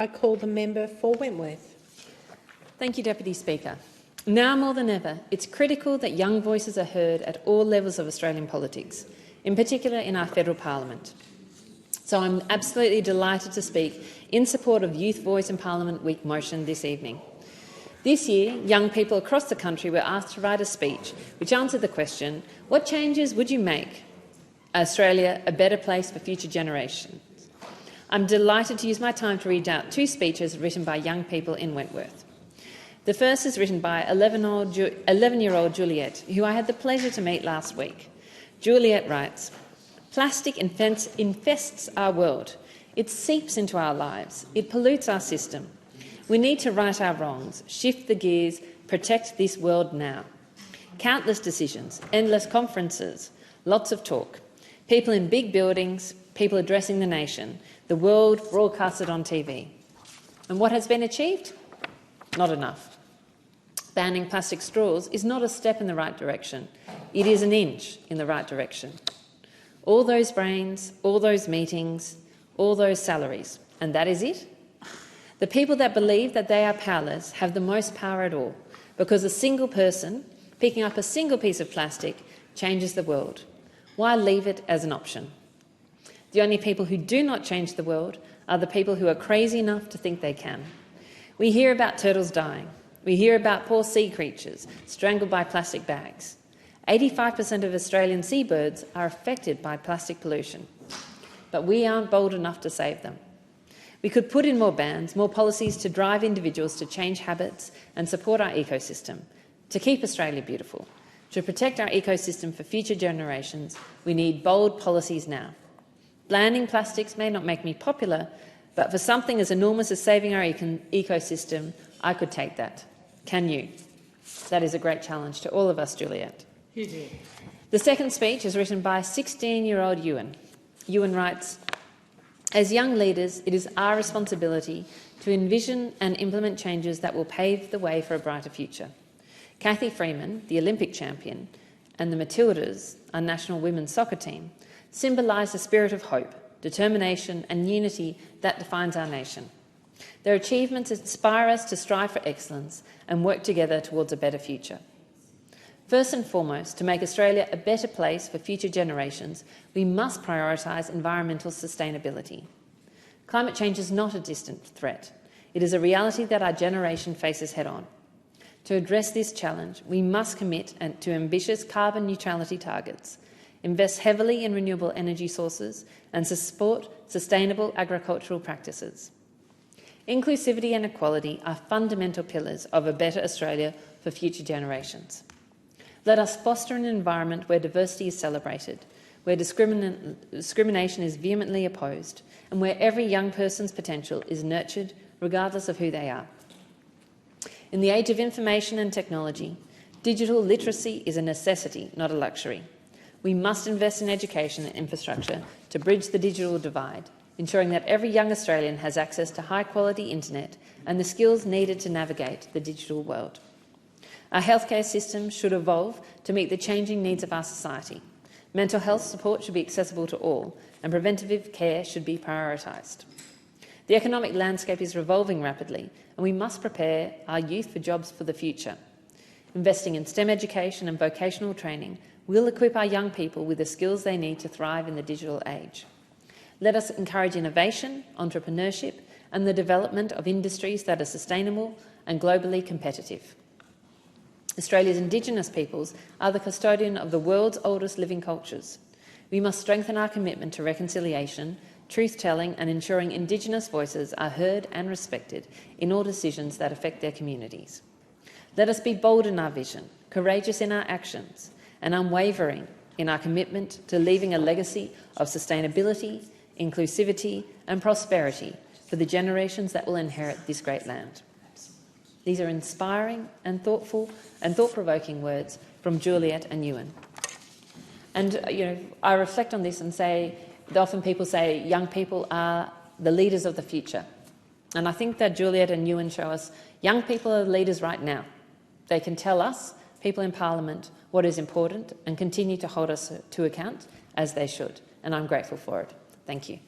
I call the member for Wentworth. Thank you, Deputy Speaker. Now more than ever, it's critical that young voices are heard at all levels of Australian politics, in particular in our federal parliament. So I'm absolutely delighted to speak in support of Youth Voice in Parliament Week motion this evening. This year, young people across the country were asked to write a speech which answered the question, what changes would you make Australia a better place for future generations? I'm delighted to use my time to read out two speeches written by young people in Wentworth. The first is written by 11-year-old Juliette, who I had the pleasure to meet last week. Juliette writes, "Plastic infests our world. It seeps into our lives. It pollutes our system. We need to right our wrongs, shift the gears, protect this world now." Countless decisions, endless conferences, lots of talk. People in big buildings, people addressing the nation, the world broadcasted on TV. And what has been achieved? Not enough. Banning plastic straws is not a step in the right direction. It is an inch in the right direction. All those brains, all those meetings, all those salaries, and that is it? The people that believe that they are powerless have the most power at all, because a single person picking up a single piece of plastic changes the world. Why leave it as an option? The only people who do not change the world are the people who are crazy enough to think they can. We hear about turtles dying. We hear about poor sea creatures strangled by plastic bags. 85% of Australian seabirds are affected by plastic pollution, but we aren't bold enough to save them. We could put in more bans, more policies to drive individuals to change habits and support our ecosystem, to keep Australia beautiful. To protect our ecosystem for future generations, we need bold policies now. Banning plastics may not make me popular, but for something as enormous as saving our ecosystem, I could take that. Can you? That is a great challenge to all of us, Juliette. The second speech is written by 16-year-old Ewan. Ewan writes, "As young leaders, it is our responsibility to envision and implement changes that will pave the way for a brighter future. Cathy Freeman, the Olympic champion, and the Matildas, our national women's soccer team, symbolise the spirit of hope, determination and unity that defines our nation. Their achievements inspire us to strive for excellence and work together towards a better future. First and foremost, to make Australia a better place for future generations, we must prioritise environmental sustainability. Climate change is not a distant threat. It is a reality that our generation faces head-on. To address this challenge, we must commit to ambitious carbon neutrality targets, invest heavily in renewable energy sources and support sustainable agricultural practices. Inclusivity and equality are fundamental pillars of a better Australia for future generations. Let us foster an environment where diversity is celebrated, where discrimination is vehemently opposed, and where every young person's potential is nurtured regardless of who they are. In the age of information and technology, digital literacy is a necessity, not a luxury. We must invest in education and infrastructure to bridge the digital divide, ensuring that every young Australian has access to high-quality internet and the skills needed to navigate the digital world. Our healthcare system should evolve to meet the changing needs of our society. Mental health support should be accessible to all, and preventative care should be prioritised. The economic landscape is revolving rapidly, and we must prepare our youth for jobs for the future. Investing in STEM education and vocational training will equip our young people with the skills they need to thrive in the digital age. Let us encourage innovation, entrepreneurship and the development of industries that are sustainable and globally competitive. Australia's Indigenous peoples are the custodian of the world's oldest living cultures. We must strengthen our commitment to reconciliation, truth-telling and ensuring Indigenous voices are heard and respected in all decisions that affect their communities. Let us be bold in our vision, courageous in our actions, and unwavering in our commitment to leaving a legacy of sustainability, inclusivity and prosperity for the generations that will inherit this great land." These are inspiring and thoughtful and thought-provoking words from Juliette and Ewan. And I reflect on this and say, often people say young people are the leaders of the future. And I think that Juliette and Ewan show us young people are the leaders right now. They can tell us, people in Parliament, what is important and continue to hold us to account as they should. And I'm grateful for it. Thank you.